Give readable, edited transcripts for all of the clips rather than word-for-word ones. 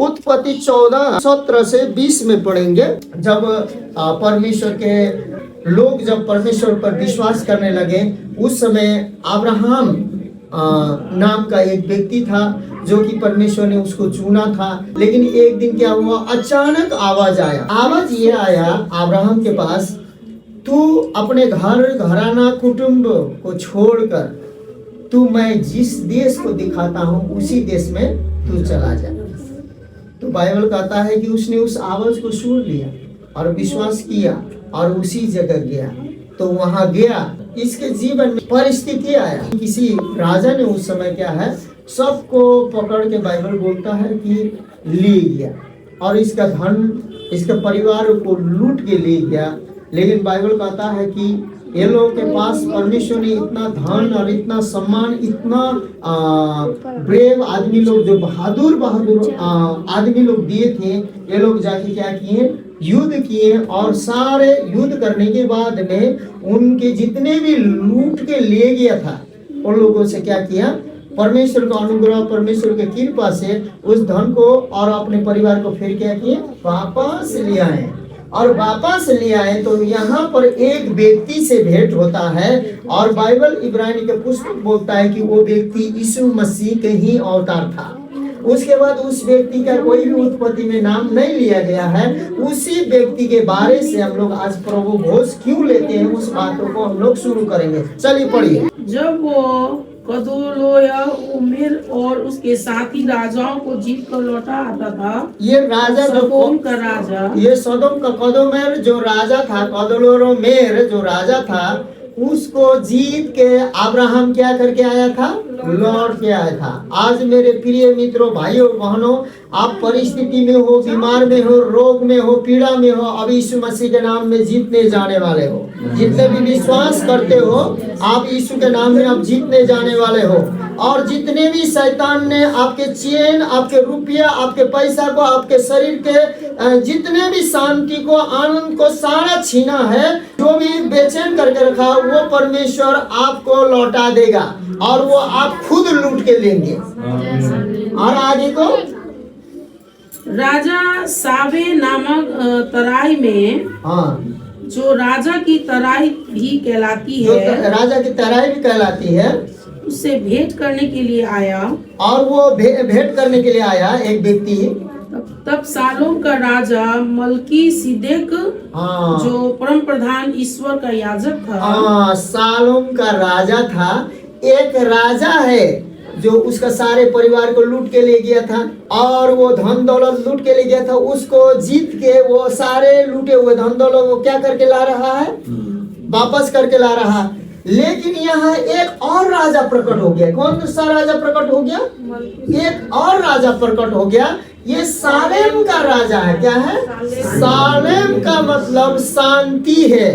उत्पत्ति 14:17 से 20 में पढ़ेंगे। जब परमेश्वर के लोग जब परमेश्वर पर विश्वास करने लगे, उस समय अब्राहम नाम का एक व्यक्ति था जो कि परमेश्वर ने उसको चुना था। लेकिन एक दिन क्या हुआ, अचानक आवाज आया। आवाज ये आया अब्राहम के पास, तू अपने घर घराना कुटुंब को छोड़कर तू मैं जिस देश को दिखाता हूँ उसी देश में तू चला जा। तो बाइबल कहता है कि उसने उस आवाज को सुन लिया और विश्वास किया और उसी जगह गया। तो वहां गया, इसके जीवन में परिस्थिति आया। किसी राजा ने उस समय क्या है, सबको पकड़ के बाइबल बोलता है कि ले गया और इसका धन, इसके परिवार को लूट के ले गया। लेकिन बाइबल कहता है कि ये लोग के पास परमेश्वर ने इतना धन और इतना सम्मान, इतना ब्रेव आदमी लोग, जो बहादुर आदमी लोग दिए थे। ये लोग जाके क्या किए, युद्ध किए और सारे युद्ध करने के बाद में उनके जितने भी लूट के ले गया था उन लोगों से क्या किया, परमेश्वर का अनुग्रह, परमेश्वर के कृपा से उस धन को और अपने परिवार को फिर क्या किए, वापस ले आए। और वापस ले आए तो यहाँ पर एक व्यक्ति से भेंट होता है और बाइबल इब्रानी के पुस्तक बोलता है कि वो व्यक्ति यीशु मसीह के ही अवतार था। उसके बाद उस व्यक्ति का कोई भी उत्पत्ति में नाम नहीं लिया गया है। उसी व्यक्ति के बारे से हम लोग आज प्रभु भोज क्यों लेते हैं, उस बातों को हम लोग शुरू करेंगे। चलिए पढ़िए। जब वो कदोलाओमेर और उसके साथी राजाओं को जीत कर लौटा आता था, ये राजा सदोम का राजा, ये सदोम का कदोमेर जो राजा था, कदोलाओमेर जो राजा था, उसको जीत के अब्राहम क्या करके आया था, लौट के आया था। आज मेरे प्रिय मित्रों, भाइयों बहनों, आप परिस्थिति में हो, बीमार में हो, रोग में हो, पीड़ा में हो, अब यीशु मसीह के नाम में जीतने जाने वाले हो। जितने भी विश्वास करते हो आप यीशु के नाम में आप जीतने जाने वाले हो। और जितने भी शैतान ने आपके चैन, आपके रुपया, आपके पैसा को, आपके शरीर के जितने भी शांति को, आनंद को सारा छीना है, जो भी बेचैन करके रखा, वो परमेश्वर आपको लौटा देगा और वो आप खुद लूट के लेंगे। और आगे को राजा सावे नामक तराई में, हाँ, जो राजा की तराई भी कहलाती जो है, राजा की तराई भी कहलाती है, उससे भेंट करने के लिए आया। और वो भेंट करने के लिए आया एक व्यक्ति। तब सालोम का राजा मलकी सिदेक, हाँ, जो परम प्रधान ईश्वर का याजक था, हाँ, सालोम का राजा था। एक राजा है जो उसका सारे परिवार को लूट के ले गया था और वो धन दौलत लूट के ले गया था। उसको जीत के वो सारे लूटे हुए धन दौलत वो क्या करके ला रहा है, वापस करके ला रहा। लेकिन यहाँ एक और राजा प्रकट हो गया। कौन सा राजा प्रकट हो गया? एक और राजा प्रकट हो गया। ये सालेम का राजा है। क्या है? सालेम का मतलब शांति है।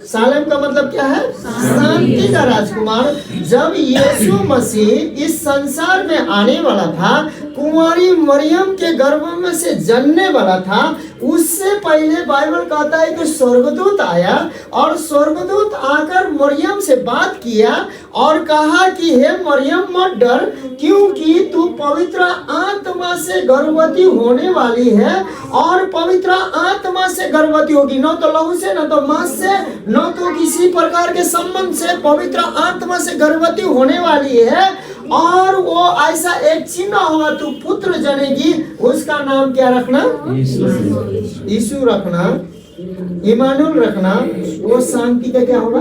सालेम का मतलब क्या है? शांति का राजकुमार। जब यीशु मसीह इस संसार में आने वाला था, कुंवारी मरियम के गर्भ में से जन्मने वाला था, उससे पहले बाइबल कहता है कि स्वर्गदूत आया और स्वर्गदूत आकर मरियम से बात किया और कहा कि हे मरियम मत डर, क्योंकि तू पवित्र आत्मा से गर्भवती होने वाली है और पवित्र आत्मा से गर्भवती होगी। न तो लहू से, न तो मांस से, न तो किसी प्रकार के संबंध से, पवित्र आत्मा से गर्भवती होने वाली है। और वो ऐसा एक चिन्ह होगा, तू पुत्र जनेगी। उसका नाम क्या रखना? यीशु रखना, इमानुएल रखना। वो शांति का क्या होगा?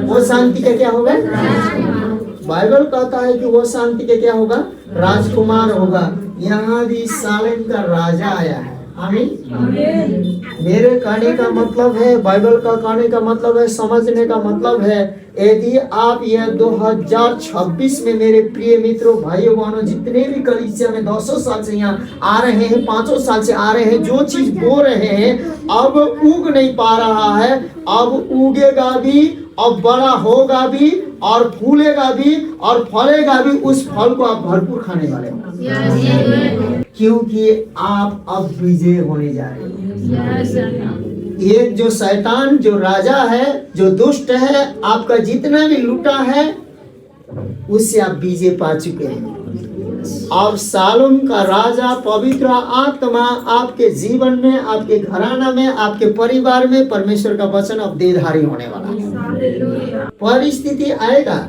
वो शांति का क्या होगा? बाइबल कहता है कि वो शांति का क्या होगा? राजकुमार होगा। यहाँ भी सालेम का राजा आया है। आमीन। मेरे कहने का मतलब है, बाइबल का कहने का मतलब है, समझने का मतलब है, यदि आप यह 2026 में मेरे प्रिय मित्रों, भाइयों बहनों, जितने भी कलीसिया में 200 साल से यहाँ आ रहे हैं, 500 साल से आ रहे हैं, जो चीज बो रहे हैं अब उग नहीं पा रहा है, अब उगेगा भी, अब बड़ा होगा भी और फूलेगा भी और फलेगा भी। उस फल को आप भरपूर खाने वाले हो, क्योंकि आप अब विजय होने जा रहे हैं। ये जो शैतान, जो राजा है, जो दुष्ट है, आपका जितना भी लूटा है, उससे आप विजय पा चुके हैं। और शालोम का राजा पवित्र आत्मा आपके जीवन में, आपके घराना में, आपके परिवार में परमेश्वर का वचन अब देहधारी होने वाला है। परिस्थिति आएगा,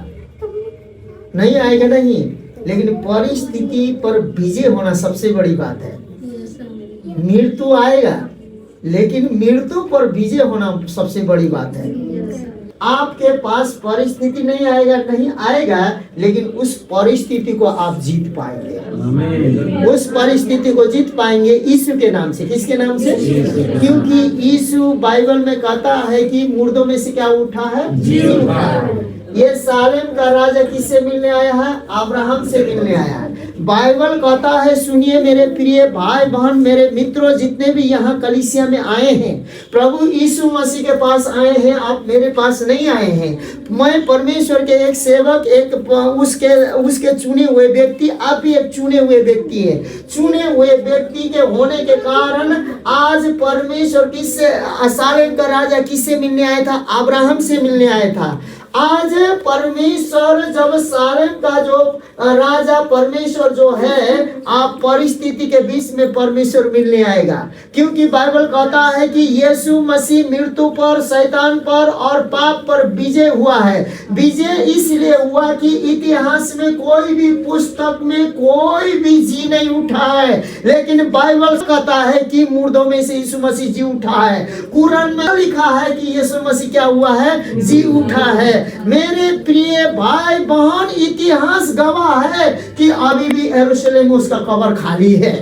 नहीं आएगा नहीं, लेकिन परिस्थिति पर विजय होना सबसे बड़ी बात है। मृत्यु आएगा, लेकिन मृत्यु पर विजय होना सबसे बड़ी बात है। आपके पास परिस्थिति नहीं आएगा, नहीं आएगा, लेकिन उस परिस्थिति को आप जीत पाएंगे। उस परिस्थिति को जीत पाएंगे यीशु के नाम से। किसके नाम से? क्योंकि यीशु बाइबल में कहता है कि मुर्दों में से क्या उठा है? जी उठा है। ये शालेम का राजा किससे मिलने आया है? अब्राहम से मिलने आया है। बाइबल कहता है, सुनिए मेरे प्रिय भाई बहन, मेरे मित्रों, जितने भी यहाँ कलीसिया में आए हैं, प्रभु यीशु मसीह के पास आए हैं, आप मेरे पास नहीं आए हैं। मैं परमेश्वर के एक सेवक, एक उसके चुने हुए व्यक्ति, आप भी एक चुने हुए व्यक्ति है। चुने हुए व्यक्ति के होने के कारण आज परमेश्वर किससे, शालेम का राजा किससे मिलने आया था? अब्राहम से मिलने आया था। आज परमेश्वर जब शालेम का जो राजा परमेश्वर जो है, आप परिस्थिति के बीच में परमेश्वर मिलने आएगा। क्योंकि बाइबल कहता है कि यीशु मसीह मृत्यु पर, शैतान पर और पाप पर विजय हुआ है। विजय इसलिए हुआ कि इतिहास में कोई भी पुस्तक में कोई भी जी नहीं उठा है, लेकिन बाइबल कहता है कि मुर्दों में से यीशु मसीह जी उठा है। कुरान में लिखा है कि यीशु मसीह क्या हुआ है? जी उठा है। मेरे प्रिय भाई बहन, इतिहास गवाह है कि अभी भी यरूशलेम में उसका कब्र खाली है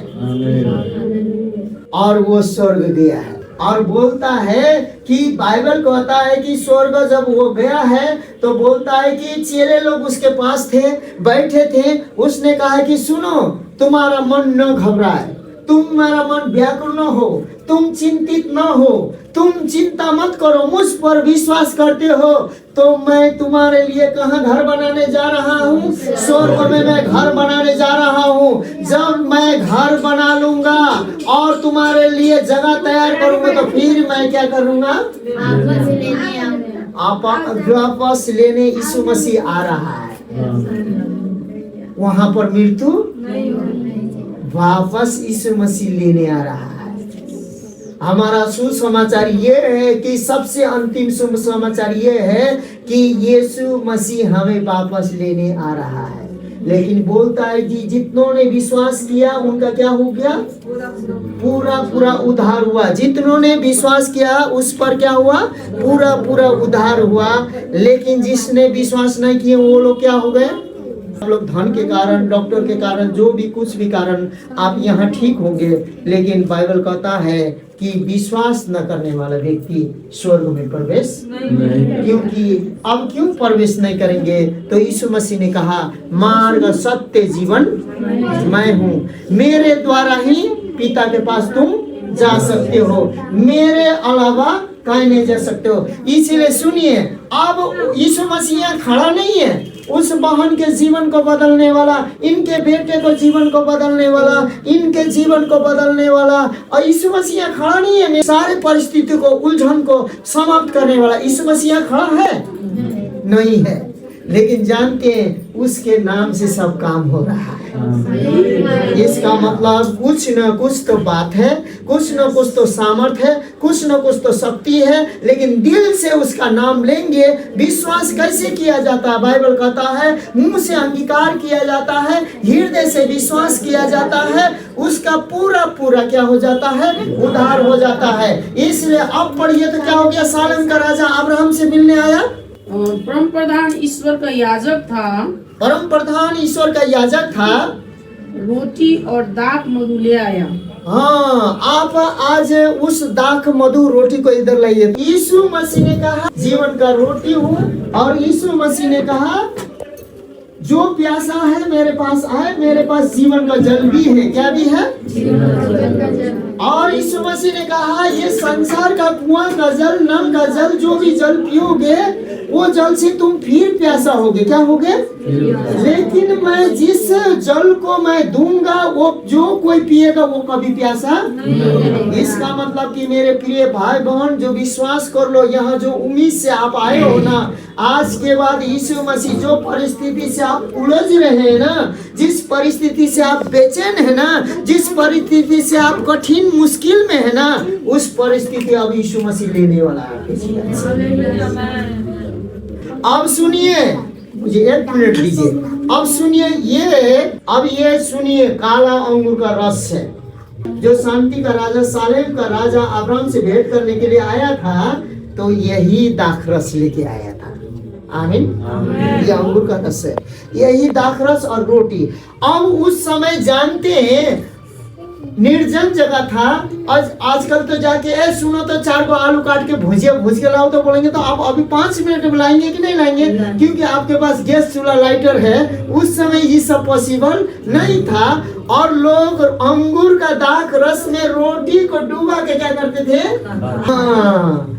और वो स्वर्ग गया है। और बोलता है कि बाइबल कहता है कि स्वर्ग जब वो गया है तो बोलता है कि चेले लोग उसके पास थे, बैठे थे। उसने कहा कि सुनो, तुम्हारा मन न घबराए, तुम्हारा मन व्याकुल न हो, तुम चिंतित न हो, तुम चिंता मत करो, मुझ पर विश्वास करते हो तो मैं तुम्हारे लिए कहाँ घर बनाने जा रहा हूँ? स्वर्ग में मैं घर बनाने जा रहा हूँ। जब मैं घर बना लूंगा और तुम्हारे लिए जगह तैयार करूंगा तो फिर मैं क्या करूंगा? वापस लेने यीशु मसीह आ रहा है। वहां पर मृत्यु वापस यीशु मसीह लेने आ रहा है। हमारा सुसमाचार ये है कि सबसे अंतिम सुसमाचार ये है कि यीशु मसीह हमें वापस लेने आ रहा है। लेकिन बोलता है कि जितनों ने विश्वास किया उनका क्या हो गया? पूरा पूरा उद्धार हुआ। जितनों ने विश्वास किया उस पर क्या हुआ? पूरा पूरा उद्धार हुआ। लेकिन जिसने विश्वास नहीं किया वो लोग क्या हो गए? आप लोग धन के कारण, डॉक्टर के कारण, जो भी कुछ भी कारण आप यहाँ ठीक होंगे, लेकिन बाइबल कहता है कि विश्वास न करने वाला व्यक्ति स्वर्ग में प्रवेश नहीं। क्योंकि अब क्यों प्रवेश नहीं करेंगे? तो यीशु मसीह ने कहा, मार्ग, सत्य, जीवन मैं हूँ, मेरे द्वारा ही पिता के पास तुम जा सकते हो, मेरे अलावा कहीं नहीं जा सकते हो। इसीलिए सुनिए, अब यीशु मसीह यहाँ खड़ा नहीं है, उस बहन के जीवन को बदलने वाला, इनके बेटे को जीवन को बदलने वाला, इनके जीवन को बदलने वाला। और यीशु मसीह खड़ा नहीं है सारे परिस्थिति को, उलझन को समाप्त करने वाला। यीशु मसीह खड़ा है? नहीं है। लेकिन जानते हैं उसके नाम से सब काम हो रहा है। इसका मतलब कुछ न कुछ तो बात है, कुछ न कुछ तो सामर्थ है, कुछ न कुछ तो शक्ति है। लेकिन दिल से उसका नाम लेंगे। विश्वास कैसे किया जाता है? बाइबल कहता है मुंह से अंगीकार किया जाता है, हृदय से विश्वास किया जाता है, उसका पूरा पूरा क्या हो जाता है? उद्धार हो जाता है। इसलिए अब पढ़िए तो क्या हो गया? शालेम का राजा अब्राहम से मिलने आया। परम प्रधान ईश्वर का याजक था, परम प्रधान ईश्वर का याजक था, रोटी और दाख मधु ले आया। हाँ, आप आज उस दाख मधु रोटी को इधर लाइए। यीशु मसीह ने कहा जीवन का रोटी हूँ, और यीशु मसीह ने कहा जो प्यासा है मेरे पास आए, मेरे पास जीवन का जल भी है। क्या भी है? और यीशु मसीह ने कहा ये संसार का कुआं का जल, नल का जल, जो भी जल पियोगे वो जल से तुम फिर प्यासा होगे। क्या होगे? लेकिन मैं जिस जल को मैं दूंगा वो जो कोई पिएगा वो कभी प्यासा नहीं। इसका मतलब कि मेरे प्रिय भाई बहन, जो विश्वास कर लो, यहाँ जो उम्मीद से आप आए हो ना, आज के बाद यीशु मसीह जो परिस्थिति से आप उलझ रहे हैं ना, जिस परिस्थिति से आप बेचैन है ना, जिस परिस्थिति से आप कठिन मुश्किल में है ना, उस परिस्थिति अब यीशु मसीह लेने वाला है। अब सुनिए, मुझे 1 मिनट दीजिए। अब सुनिए, ये सुनिए, काला अंगूर का रस है जो शांति का राजा सालेम का राजा अब्राहम से भेंट करने के लिए आया था, तो यही दाखरस लेके आया था। आमीन। ये अंगूर का रस है, यही दाखरस और रोटी। अब उस समय जानते हैं निर्जन जगह था। आजकल तो जाके सुनो तो 4 को आलू काट के भुजिया भूज के लाओ तो बोलेंगे तो आप अभी 5 मिनट में लाएंगे कि नहीं लाएंगे, क्योंकि आपके पास गैस चूल्हा लाइटर है। उस समय ये सब पॉसिबल नहीं था और लोग अंगूर का दाख रस में रोटी को डुबा के क्या करते थे, हाँ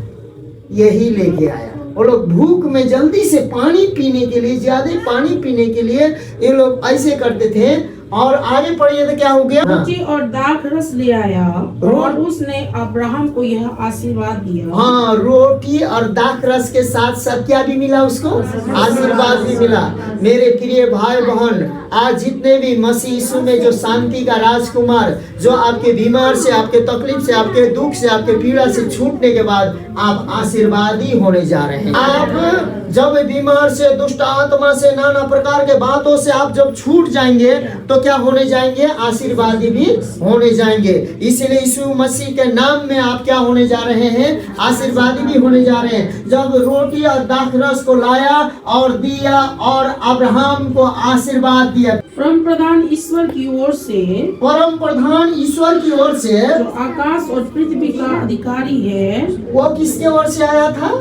यही लेके आया। वो लोग भूख में जल्दी से पानी पीने के लिए, ज्यादा पानी पीने के लिए ये लोग ऐसे करते थे। और आगे पढ़िए तो क्या हो गया, रोटी और दाख रस ले आया और उसने अब्राहम को यह आशीर्वाद दिया। हाँ, रोटी और दाख रस के साथ साथ क्या भी मिला उसको, आशीर्वाद भी मिला। मेरे प्रिय भाई बहन, आज जितने भी मसीह यीशु में जो शांति का राजकुमार, जो आपके बीमार से, आपके तकलीफ से, आपके दुख से, आपके पीड़ा से छूटने के बाद आप आशीर्वादी होने जा रहे हैं। आप जब बीमार से, दुष्ट आत्मा से, नाना प्रकार के बातों से आप जब छूट जाएंगे तो क्या होने जाएंगे, आशीर्वादी भी होने जाएंगे। इसलिए यीशु मसीह के नाम में आप क्या होने जा रहे हैं, आशीर्वादी भी होने जा रहे हैं। जब रोटी और दाखरस को लाया और दिया और अब्राहम को आशीर्वाद दिया, परम प्रधान ईश्वर की ओर से, परम प्रधान ईश्वर की ओर से, जो आकाश और पृथ्वी का अधिकारी है, वो किसके ओर से आया था,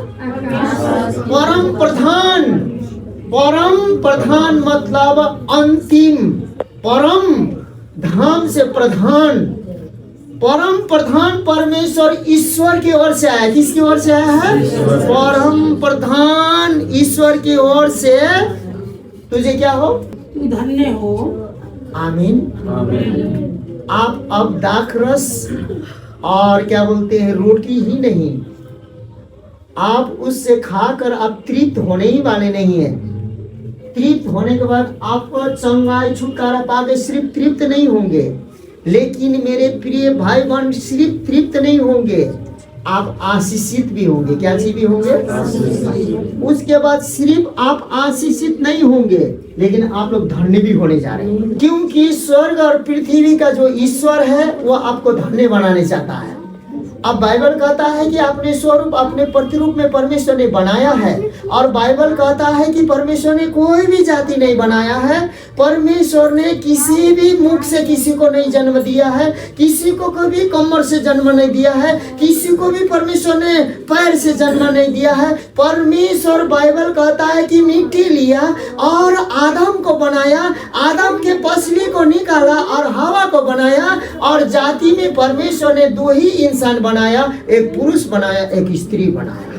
परम प्रधान। परम प्रधान मतलब अंतिम, परम धाम से प्रधान। परम प्रधान परमेश्वर ईश्वर की ओर से आया। किसकी ओर से आया है, परम प्रधान ईश्वर की ओर से। तुझे क्या हो, तू धन्य हो। आमीन। आप अब दाखरस और क्या बोलते हैं रोटी ही नहीं, आप उससे खाकर आप तृप्त होने ही वाले नहीं है। तृप्त होने के बाद आप चंगाई छुटकारा पाके सिर्फ तृप्त नहीं होंगे, लेकिन मेरे प्रिय भाई बहन सिर्फ तृप्त नहीं होंगे, आप आशीषित भी होंगे। क्या चीज भी होंगे, उसके बाद सिर्फ आप आशीषित नहीं होंगे, लेकिन आप लोग धन्य भी होने जा रहे हैं, क्योंकि स्वर्ग और पृथ्वी का जो ईश्वर है वो आपको धन्य बनाने चाहता है। अब बाइबल कहता है कि अपने स्वरूप, अपने प्रतिरूप में परमेश्वर ने बनाया है, और बाइबल कहता है कि परमेश्वर ने कोई भी जाति नहीं बनाया है। परमेश्वर ने किसी भी मुख से किसी को नहीं जन्म दिया है, किसी को कभी कमर से जन्म नहीं दिया है, किसी को भी परमेश्वर ने पैर से जन्म नहीं दिया है। परमेश्वर, बाइबल कहता है कि मिट्टी लिया और आदम को बनाया, आदम के पसली को निकाला और हवा को बनाया, और जाति में परमेश्वर ने 2 ही इंसान बनाया, एक पुरुष बनाया, एक स्त्री बनाया।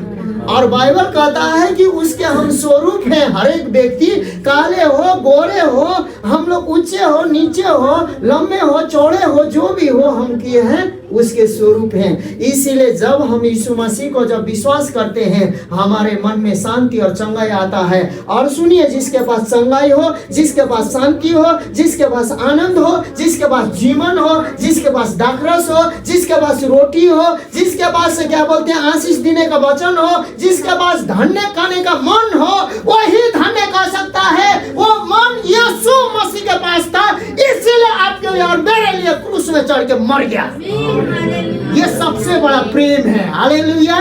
और बाइबल कहता है कि उसके हम स्वरूप हैं। हर एक व्यक्ति, काले हो, गोरे हो, हम लोग ऊंचे हो, नीचे हो, लंबे हो, चौड़े हो, जो भी हो, हम किए हैं उसके स्वरूप हैं। इसीलिए जब हम यीशु मसीह को जब विश्वास करते हैं, हमारे मन में शांति और चंगाई आता है। और सुनिए, जिसके पास चंगाई हो, जिसके पास शांति हो, जिसके पास आनंद हो, जिसके पास जीवन हो, जिसके पास दाखरस हो, जिसके पास रोटी हो, जिसके पास क्या बोलते हैं आशीष देने का वचन हो, जिसके पास धन्य करने का मन हो, वही धन्य कर सकता है। वो मन यीशु मसीह के पास था, इसीलिए आपके लिए और मेरे लिए क्रूस में चढ़ के मर गया। ये सबसे बड़ा प्रेम है। हालेलुया।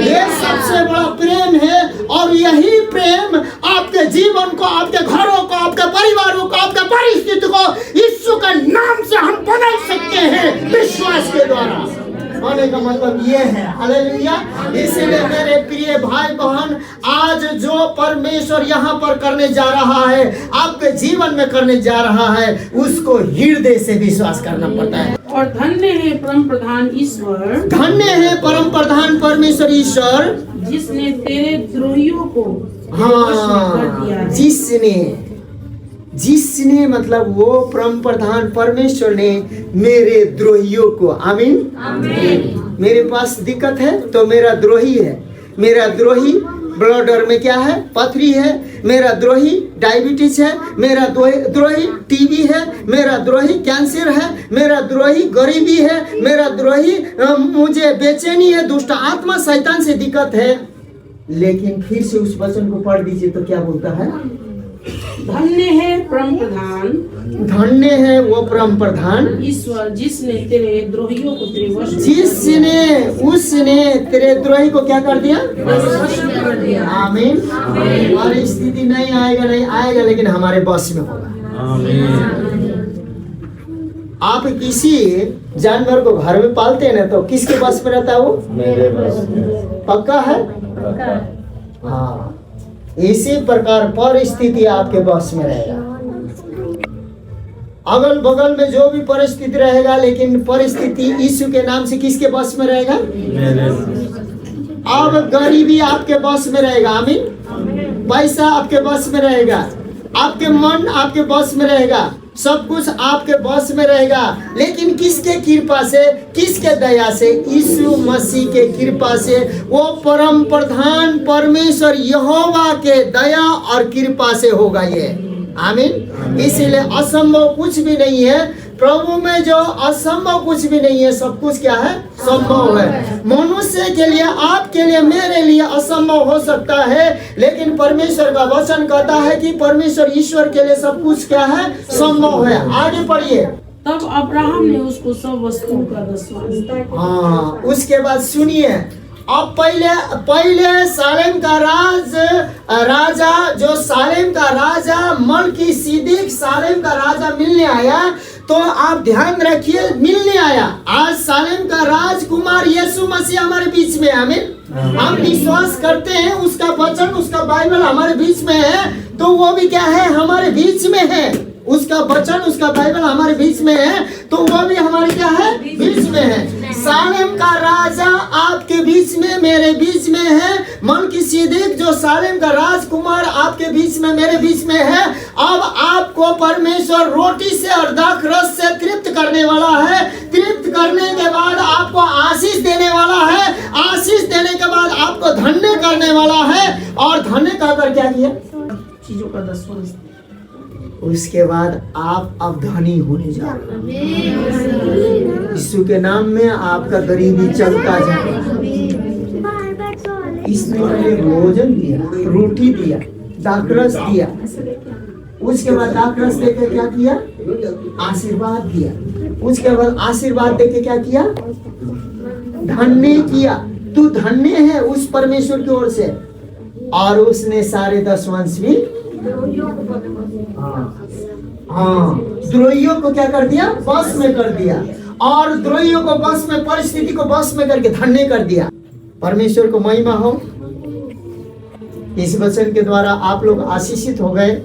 ये सबसे बड़ा प्रेम है, और यही प्रेम आपके जीवन को, आपके घरों को, आपके परिवारों को, आपके परिस्थिति को यीशु के नाम से हम बदल सकते हैं विश्वास के द्वारा। होने का मतलब ये है। हालेलुया। इसीलिए मेरे प्रिय भाई बहन, आज जो परमेश्वर यहाँ पर करने जा रहा है, आपके जीवन में करने जा रहा है, उसको हृदय से विश्वास करना पड़ता है। और धन्य है परम प्रधान ईश्वर, धन्य है परम प्रधान परमेश्वर ईश्वर, जिसने तेरे द्रोहियों को हाँ, जिसने मतलब वो परम प्रधान परमेश्वर ने मेरे द्रोहियों को, आमीन। मेरे पास दिक्कत है तो मेरा द्रोही है, मेरा द्रोही ब्लडर में क्या है? पथरी है। मेरा द्रोही डायबिटीज है। मेरा द्रोही टीबी है। मेरा द्रोही कैंसर है। मेरा द्रोही गरीबी है। मेरा द्रोही मुझे बेचैनी है, दुष्ट आत्मा शैतान से दिक्कत है। लेकिन फिर से उस वचन को पढ़ दीजिए तो क्या बोलता है? धन्य है परम प्रधान, धन्य है वो परम प्रधान ईश्वर जिसने तेरे द्रोहियों को तेरे वश में उसने तेरे द्रोही को क्या कर दिया? वश में कर दिया। आमीन। हमारी स्थिति नहीं आएगा लेकिन हमारे बस में होगा। आप किसी जानवर को घर में पालते हैं ना, तो किसके बस में रहता है वो? मेरे बस में। पक्का है? हाँ, इसी प्रकार परिस्थिति आपके बस में रहेगा। अगल बगल में जो भी परिस्थिति रहेगा, लेकिन परिस्थिति यीशु के नाम से किसके बस में रहेगा? मेरे बस। अब गरीबी आपके बस में रहेगा। आमीन। पैसा आपके बस में रहेगा। आपके मन आपके बस में रहेगा। सब कुछ आपके बस में रहेगा। लेकिन किसके कृपा से? किसके दया से? यीशु मसीह के कृपा से। वो परम प्रधान परमेश्वर यहोवा के दया और कृपा से होगा ये। आमीन। इसीलिए असंभव कुछ भी नहीं है। प्रभु में जो असंभव कुछ भी नहीं है, सब कुछ क्या है? संभव है। मनुष्य के लिए, आपके लिए, मेरे लिए असंभव हो सकता है, लेकिन परमेश्वर का वचन कहता है कि परमेश्वर ईश्वर के लिए सब कुछ क्या है? संभव है। आगे पढ़िए। तब अब्राहम ने उसको सब वस्तुओं का दसवां दिया। हाँ, उसके बाद सुनिए। अब पहले सालेम का राजा, जो सालेम का राजा मलकीसिदक सालेम का राजा मिलने आया, तो आप ध्यान रखिए, मिलने आया। आज सालेम का राजकुमार यीशु मसीह हमारे बीच में। आमीन। हम विश्वास करते हैं उसका वचन, उसका बाइबल हमारे बीच में है, तो वो भी क्या है? हमारे बीच में है। उसका वचन, उसका बाइबल हमारे बीच में है, तो वो भी हमारे क्या है? बीच में है। सालेम का राजा आपके बीच में, मेरे बीच में है। मलकीसिदक जो सालेम का राजकुमार आपके बीच में, मेरे बीच में है। अब आपको परमेश्वर रोटी से और दाख रस से तृप्त करने वाला है। तृप्त करने के बाद आपको आशीष देने वाला है। आशीष देने के बाद आपको धन्य करने वाला है। और धन्य कहकर क्या किया? चीजों का दसवां। उसके बाद आप अब धनी होने जा रहे हैं। यीशु के नाम में आपका गरीबी चलता जाएगा। इसने पहले भोजन दिया, रोटी दिया, दाखरस दिया। उसके बाद दाखरस देके क्या किया? आशीर्वाद दिया। उसके बाद आशीर्वाद देके क्या किया? धन्य किया। तू धन्य है उस परमेश्वर की ओर से। और उसने सारे दसवंश भी द्रोहियों को क्या कर दिया? बस में कर दिया। और द्रोहियों को बस में, परिस्थिति को बस में करके धन्य कर दिया। परमेश्वर को महिमा हो। इस वचन के द्वारा आप लोग आशीषित हो गए।